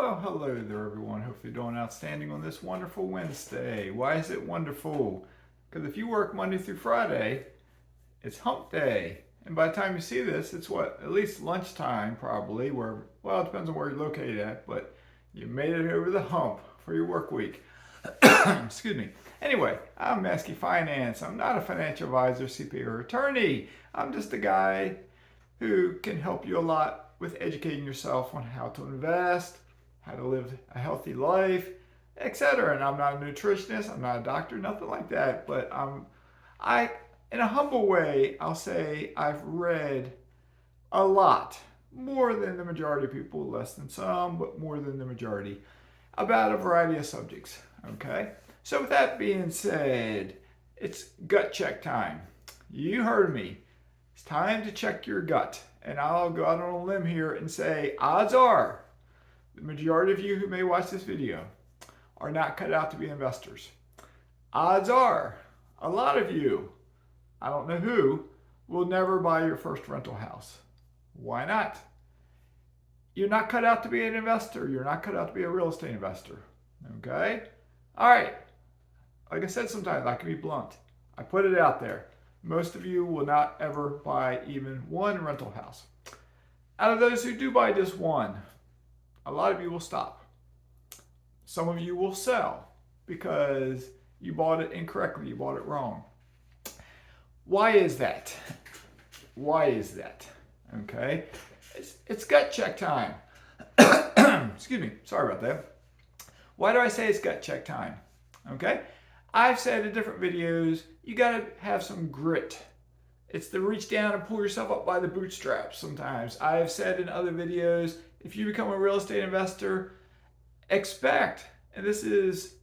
Well, hello there, everyone. Hope you're doing outstanding on this wonderful Wednesday. Why is it wonderful? Because if you work Monday through Friday, it's hump day. And by the time you see this, it's what? At least lunchtime, probably, well, it depends on where you're located at, but you made it over the hump for your work week. Excuse me. Anyway, I'm Mazske Finance. I'm not a financial advisor, CPA, or attorney. I'm just a guy who can help you a lot with educating yourself on how to invest, how to live a healthy life, etc. And I'm not a nutritionist, I'm not a doctor, nothing like that. But in a humble way, I'll say I've read a lot, more than the majority of people, less than some, but more than the majority, about a variety of subjects. Okay? So with that being said, it's gut check time. You heard me. It's time to check your gut. And I'll go out on a limb here and say, odds are, the majority of you who may watch this video are not cut out to be investors. Odds are, a lot of you, I don't know who, will never buy your first rental house. Why not? You're not cut out to be an investor. You're not cut out to be a real estate investor. Okay? All right. Like I said, sometimes I can be blunt. I put it out there. Most of you will not ever buy even one rental house. Out of those who do buy just one, a lot of you will stop. Some of you will sell because you bought it incorrectly, you bought it wrong. Why is that? Why is that? Okay? It's gut check time. Excuse me, sorry about that. Why do I say it's gut check time? Okay? I've said in different videos, you gotta have some grit. It's to reach down and pull yourself up by the bootstraps sometimes. I've said in other videos, if you become a real estate investor, expect, and this is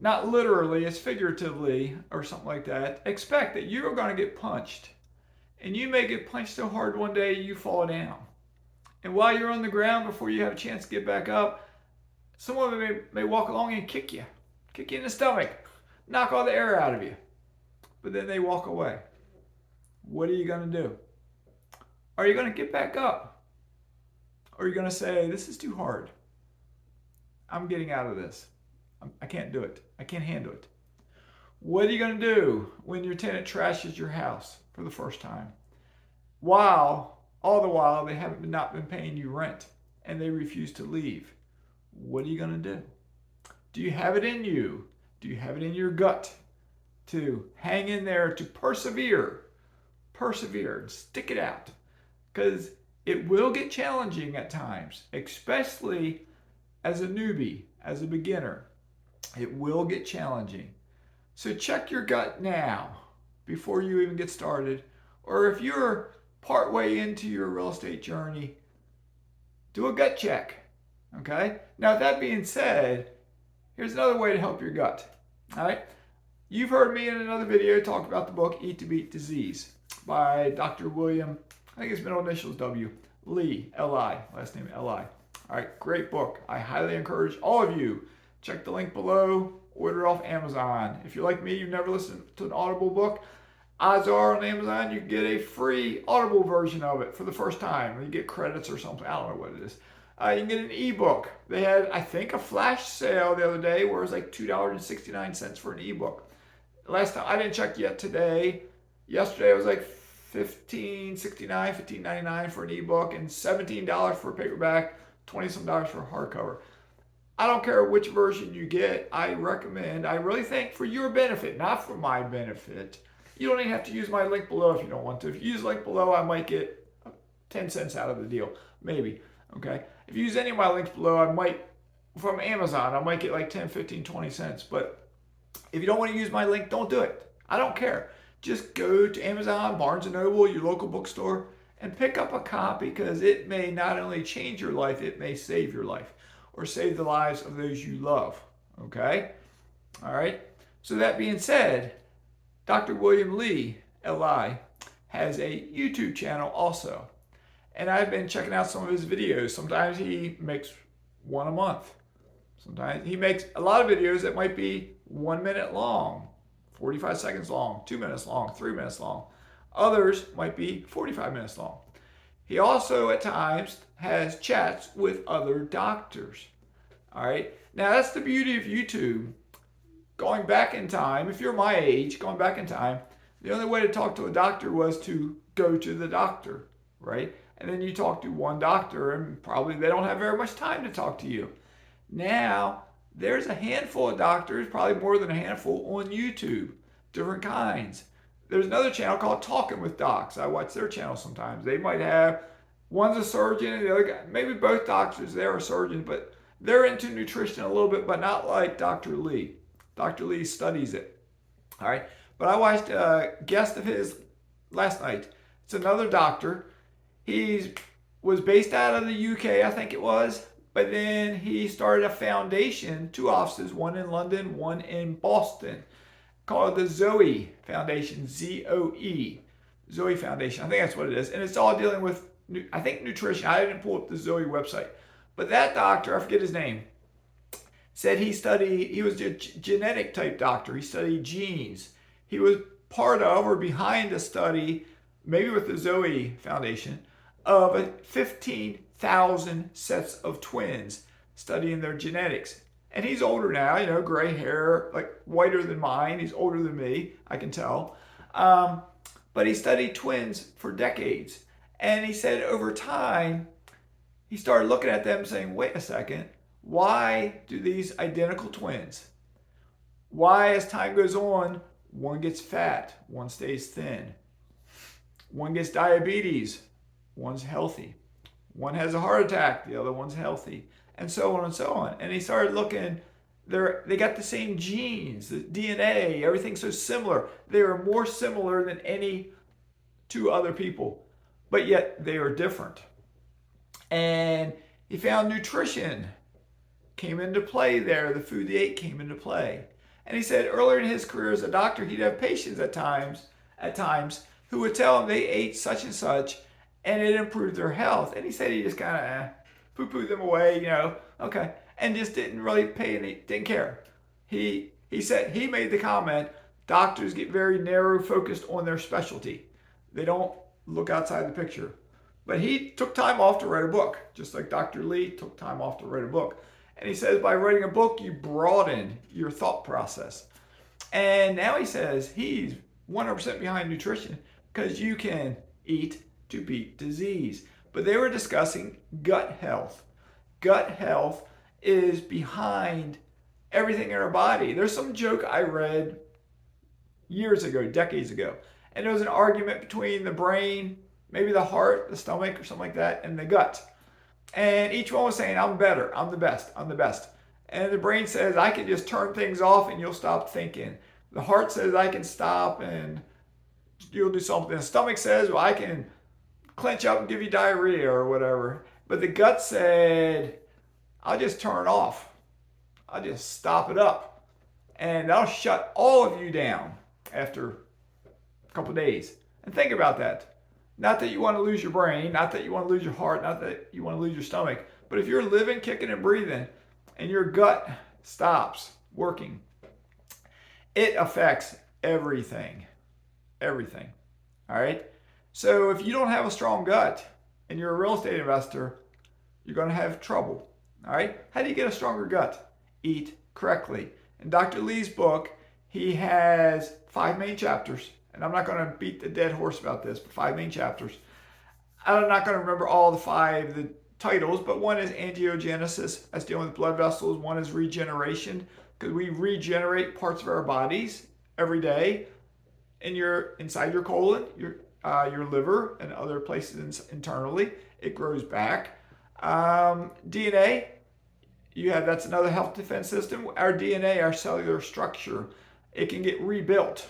not literally, it's figuratively or something like that, expect that you're gonna get punched. And you may get punched so hard one day you fall down. And while you're on the ground, before you have a chance to get back up, someone may walk along and kick you in the stomach, knock all the air out of you. But then they walk away. What are you going to do? Are you going to get back up? Or are you going to say, this is too hard. I'm getting out of this. I can't do it. I can't handle it. What are you going to do when your tenant trashes your house for the first time? All the while, they haven't not been paying you rent and they refuse to leave. What are you going to do? Do you have it in you? Do you have it in your gut to hang in there, to persevere? Persevere and stick it out. Because it will get challenging at times, especially as a newbie, as a beginner. It will get challenging. So check your gut now before you even get started. Or if you're partway into your real estate journey, do a gut check. Okay? Now, that being said, here's another way to help your gut. All right? You've heard me in another video talk about the book Eat to Beat Disease by Dr. William, I think his middle initials W, Lee, L-I, last name L-I. All right, great book. I highly encourage all of you, check the link below, order it off Amazon. If you're like me, you've never listened to an Audible book, odds are on Amazon you can get a free Audible version of it for the first time. You get credits or something. I don't know what it is. You can get an ebook. They had, I think, a flash sale the other day where it was like $2.69 for an ebook. Last time, I didn't check yet today. Yesterday it was like $15.69, $15.99 for an ebook and $17 for a paperback, $20-some for a hardcover. I don't care which version you get. I really think for your benefit, not for my benefit. You don't even have to use my link below if you don't want to. If you use the link below, I might get 10 cents out of the deal, maybe. Okay? If you use any of my links below, from Amazon, I might get like 10, 15, 20 cents. But if you don't want to use my link, don't do it. I don't care. Just go to Amazon, Barnes & Noble, your local bookstore, and pick up a copy because it may not only change your life, it may save your life or save the lives of those you love. Okay? All right? So that being said, Dr. William Lee, L-I, has a YouTube channel also. And I've been checking out some of his videos. Sometimes he makes one a month. Sometimes he makes a lot of videos that might be 1 minute long, 45 seconds long, 2 minutes long, 3 minutes long. Others might be 45 minutes long. He also at times has chats with other doctors. All right. Now that's the beauty of YouTube. Going back in time, if you're my age, going back in time, the only way to talk to a doctor was to go to the doctor, right? And then you talk to one doctor, and probably they don't have very much time to talk to you. Now, there's a handful of doctors, probably more than a handful, on YouTube, different kinds. There's another channel called Talking with Docs. I watch their channel sometimes. They might have, one's a surgeon and the other guy, maybe both doctors there are surgeons, but they're into nutrition a little bit, but not like Dr. Lee. Dr. Lee studies it. All right. But I watched a guest of his last night. It's another doctor. He was based out of the UK, I think it was. But then he started a foundation, 2 offices, one in London, one in Boston, called the Zoe Foundation, Z-O-E. Zoe Foundation. I think that's what it is. And it's all dealing with, I think, nutrition. I didn't pull up the Zoe website. But that doctor, I forget his name, said he was a genetic type doctor. He studied genes. He was part of or behind a study, maybe with the Zoe Foundation, of 15,000 sets of twins studying their genetics. And he's older now, gray hair, like whiter than mine. He's older than me, I can tell. But he studied twins for decades. And he said over time, he started looking at them saying, wait a second, why do these identical twins, why as time goes on, one gets fat, one stays thin, one gets diabetes, one's healthy, one has a heart attack, the other one's healthy, and so on and so on. And he started looking, they got the same genes, the DNA, everything's so similar. They are more similar than any 2 other people, but yet they are different. And he found nutrition came into play there. The food they ate came into play. And he said earlier in his career as a doctor, he'd have patients at times who would tell him they ate such and such and it improved their health. And he said he just kind of poo-pooed them away, okay, and just didn't really didn't care. He said, he made the comment, doctors get very narrow focused on their specialty. They don't look outside the picture. But he took time off to write a book, just like Dr. Lee took time off to write a book. And he says by writing a book, you broaden your thought process. And now he says he's 100% behind nutrition because you can eat to beat disease. But they were discussing gut health. Gut health is behind everything in our body. There's some joke I read years ago, decades ago. And there was an argument between the brain, maybe the heart, the stomach, or something like that, and the gut. And each one was saying, I'm better, I'm the best, I'm the best. And the brain says, I can just turn things off and you'll stop thinking. The heart says, I can stop and you'll do something. The stomach says, well, I can clench up and give you diarrhea or whatever. But the gut said, I'll just turn it off. I'll just stop it up. And that'll shut all of you down after a couple of days. And think about that. Not that you want to lose your brain, not that you want to lose your heart, not that you want to lose your stomach, but if you're living, kicking, and breathing, and your gut stops working, it affects everything. Everything. All right? So if you don't have a strong gut and you're a real estate investor, you're going to have trouble. All right? How do you get a stronger gut? Eat correctly. In Dr. Lee's book, he has 5 main chapters. And I'm not going to beat the dead horse about this, but 5 main chapters. I'm not going to remember all the titles, but one is angiogenesis, that's dealing with blood vessels. One is regeneration, because we regenerate parts of our bodies every day inside your colon, your liver, and other places internally. It grows back. DNA, that's another health defense system. Our DNA, our cellular structure, it can get rebuilt.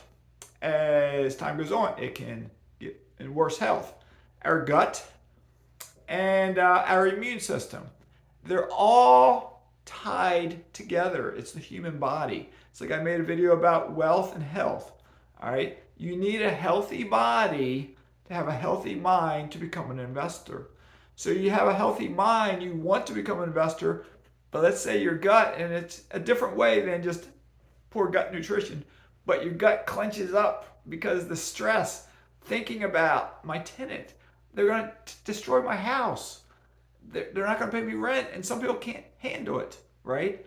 As time goes on, it can get in worse health. Our gut and our immune system, they're all tied together. It's the human body. It's like I made a video about wealth and health. All right, you need a healthy body to have a healthy mind to become an investor. So you have a healthy mind, you want to become an investor, but let's say your gut, and it's a different way than just poor gut nutrition, but your gut clenches up because the stress, thinking about my tenant, they're going to destroy my house. They're not going to pay me rent, and some people can't handle it, right?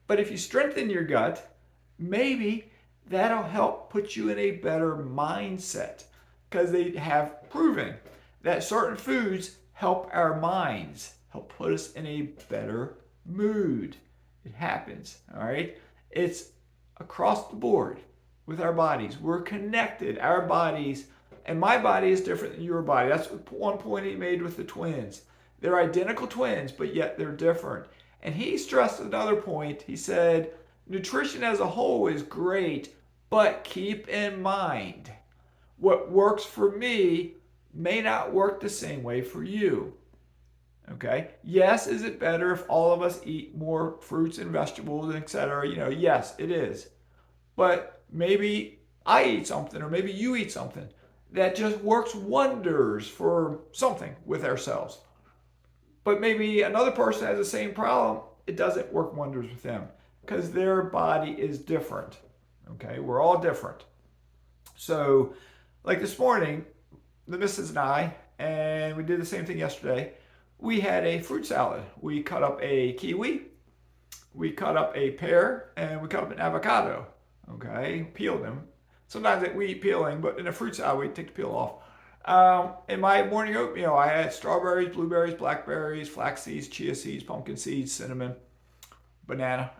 But if you strengthen your gut, maybe that'll help put you in a better mindset, because they have proven that certain foods help our minds, help put us in a better mood. It happens, all right? It's across the board with our bodies. We're connected. Our bodies, and my body is different than your body. That's one point he made with the twins. They're identical twins, but yet they're different. And he stressed another point. He said, nutrition as a whole is great, but keep in mind, what works for me may not work the same way for you. Okay? Yes, is it better if all of us eat more fruits and vegetables, etc.? Yes, it is. But maybe I eat something, or maybe you eat something that just works wonders for something with ourselves. But maybe another person has the same problem. It doesn't work wonders with them because their body is different. Okay? We're all different. So, like this morning, the missus and I, and we did the same thing yesterday, we had a fruit salad. We cut up a kiwi, we cut up a pear, and we cut up an avocado. Okay? Peeled them. Sometimes we eat peeling, but in a fruit salad, we take the peel off. In my morning oatmeal, I had strawberries, blueberries, blackberries, flax seeds, chia seeds, pumpkin seeds, cinnamon, banana.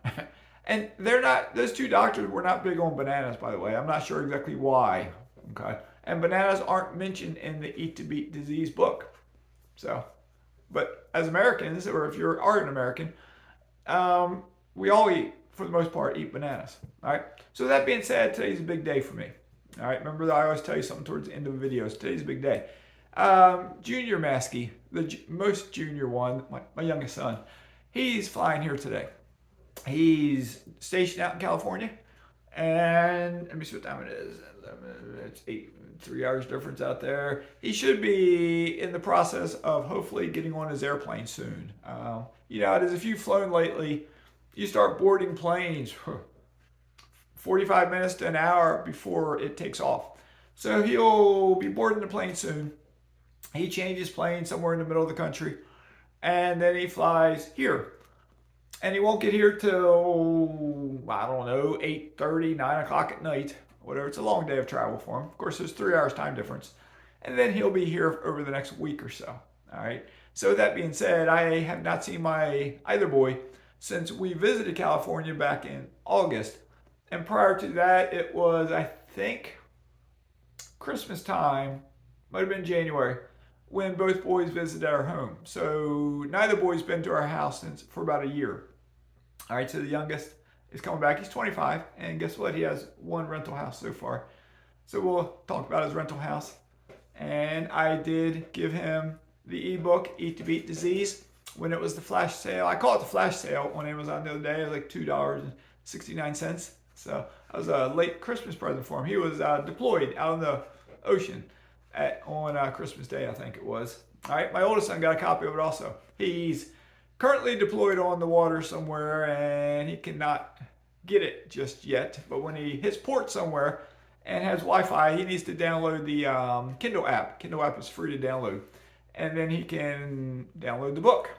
And those two doctors were not big on bananas, by the way. I'm not sure exactly why. Okay. And bananas aren't mentioned in the Eat to Beat Disease book. So, but as Americans, or if you are an American, we all for the most part, eat bananas. All right. So that being said, today's a big day for me. All right. Remember that I always tell you something towards the end of the videos. Today's a big day. Junior Maskey, the most junior one, my youngest son, he's flying here today. He's stationed out in California, and let me see what time it is. It's 3 hours difference out there. He should be in the process of hopefully getting on his airplane soon. It is, if you've flown lately, you start boarding planes 45 minutes to an hour before it takes off. So he'll be boarding the plane soon. He changes plane somewhere in the middle of the country, and then he flies here. And he won't get here till, 8:30, 9 o'clock at night, whatever. It's a long day of travel for him. Of course, there's 3 hours time difference. And then he'll be here over the next week or so. All right. So that being said, I have not seen my either boy since we visited California back in August. And prior to that, it was, I think, Christmas time, might have been January, when both boys visited our home. So neither boy's been to our house for about a year. All right, so the youngest is coming back. He's 25, and guess what? He has one rental house so far. So we'll talk about his rental house. And I did give him the ebook, Eat to Beat Disease, when it was the flash sale. I call it the flash sale on Amazon the other day. It was like $2.69. So that was a late Christmas present for him. He was deployed out in the ocean on Christmas Day, I think it was. All right, my oldest son got a copy of it also. He's currently deployed on the water somewhere, and he cannot get it just yet. But when he hits port somewhere and has Wi-Fi, he needs to download the Kindle app. Kindle app is free to download. And then he can download the book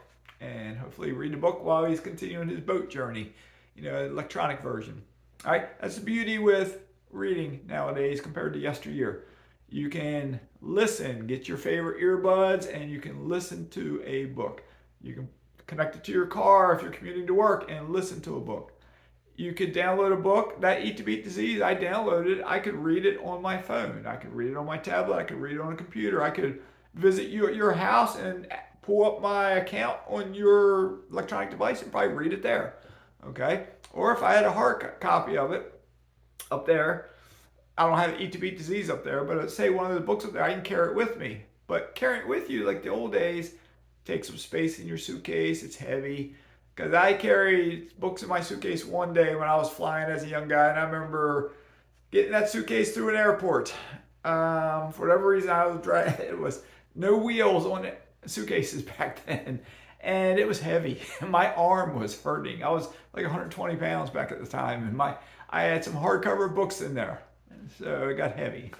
and hopefully read the book while he's continuing his boat journey, electronic version. All right, that's the beauty with reading nowadays compared to yesteryear. You can listen, get your favorite earbuds, and you can listen to a book. You can connect it to your car if you're commuting to work and listen to a book. You could download a book, that Eat to Beat Disease, I downloaded it. I could read it on my phone. I could read it on my tablet. I could read it on a computer. I could visit you at your house and pull up my account on your electronic device and probably read it there. Okay? Or if I had a hard copy of it up there, I don't have Eat to Beat Disease up there, but let's say one of the books up there, I can carry it with me. But carrying it with you, like the old days, takes some space in your suitcase. It's heavy. Because I carried books in my suitcase one day when I was flying as a young guy, and I remember getting that suitcase through an airport. For whatever reason, I was driving. It was no wheels on it, suitcases back then, and it was heavy. My arm was hurting. I was like 120 pounds back at the time, and I had some hardcover books in there. So it got heavy.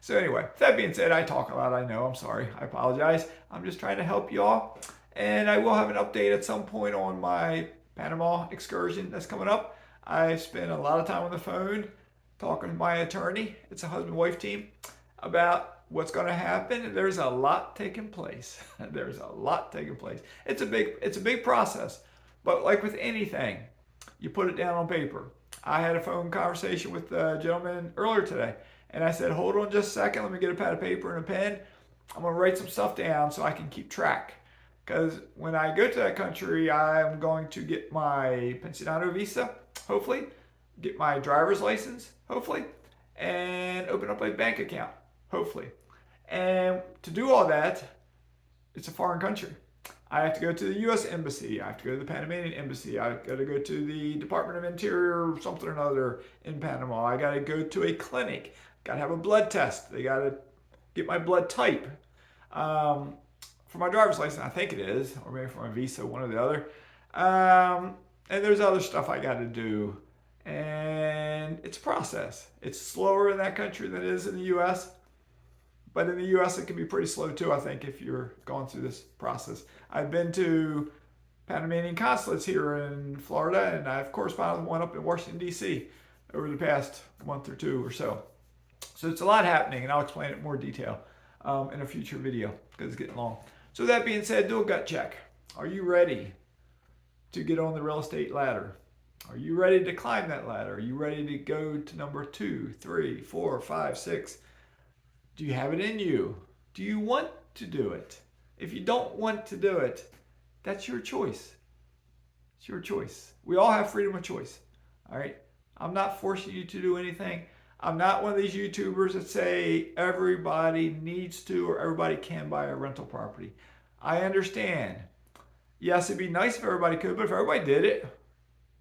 So anyway, that being said, I talk a lot. I know. I'm sorry. I apologize. I'm just trying to help you all. And I will have an update at some point on my Panama excursion that's coming up. I spent a lot of time on the phone talking to my attorney. It's a husband-wife team about what's going to happen. There's a lot taking place. There's a lot taking place. It's a big process. But like with anything, you put it down on paper. I had a phone conversation with a gentleman earlier today, and I said, hold on just a second. Let me get a pad of paper and a pen. I'm going to write some stuff down so I can keep track. Because when I go to that country, I'm going to get my pensionado visa, hopefully, get my driver's license, hopefully, and open up a bank account, hopefully. And to do all that, it's a foreign country. I have to go to the U.S. Embassy. I have to go to the Panamanian Embassy. I've got to go to the Department of Interior, something or another in Panama. I got to go to a clinic. Got to have a blood test. They got to get my blood type. For my driver's license, I think it is, or maybe for my visa, one or the other. And there's other stuff I got to do. And it's a process. It's slower in that country than it is in the U.S., but in the U.S., it can be pretty slow too, I think, if you're going through this process. I've been to Panamanian consulates here in Florida, and I've corresponded with one up in Washington, D.C. over the past month or two or so. So it's a lot happening, and I'll explain it in more detail in a future video because it's getting long. So that being said, do a gut check. Are you ready to get on the real estate ladder? Are you ready to climb that ladder? Are you ready to go to number 2, 3, 4, 5, 6? Do you have it in you? Do you want to do it? If you don't want to do it, that's your choice. It's your choice. We all have freedom of choice. All right? I'm not forcing you to do anything. I'm not one of these YouTubers that say everybody needs to or everybody can buy a rental property. I understand. Yes, it'd be nice if everybody could, but if everybody did it,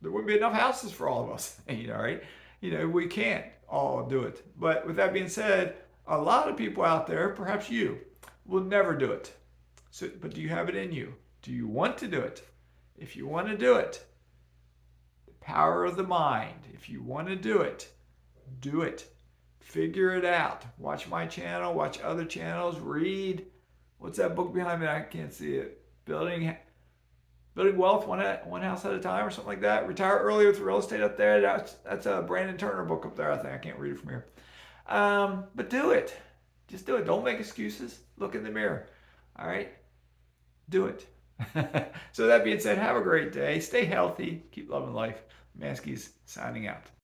there wouldn't be enough houses for all of us. Right? We can't all do it. But with that being said, a lot of people out there, perhaps you, will never do it. So, but do you have it in you? Do you want to do it? If you want to do it, the power of the mind. If you want to do it, do it. Figure it out. Watch my channel, watch other channels, read. What's that book behind me? I can't see it. Building Wealth one house at a time or something like that. Retire Early with Real Estate up there. That's a Brandon Turner book up there, I think. I can't read it from here. But do it. Just do it. Don't make excuses. Look in the mirror. All right? Do it. So that being said, have a great day. Stay healthy. Keep loving life. Mazke's signing out.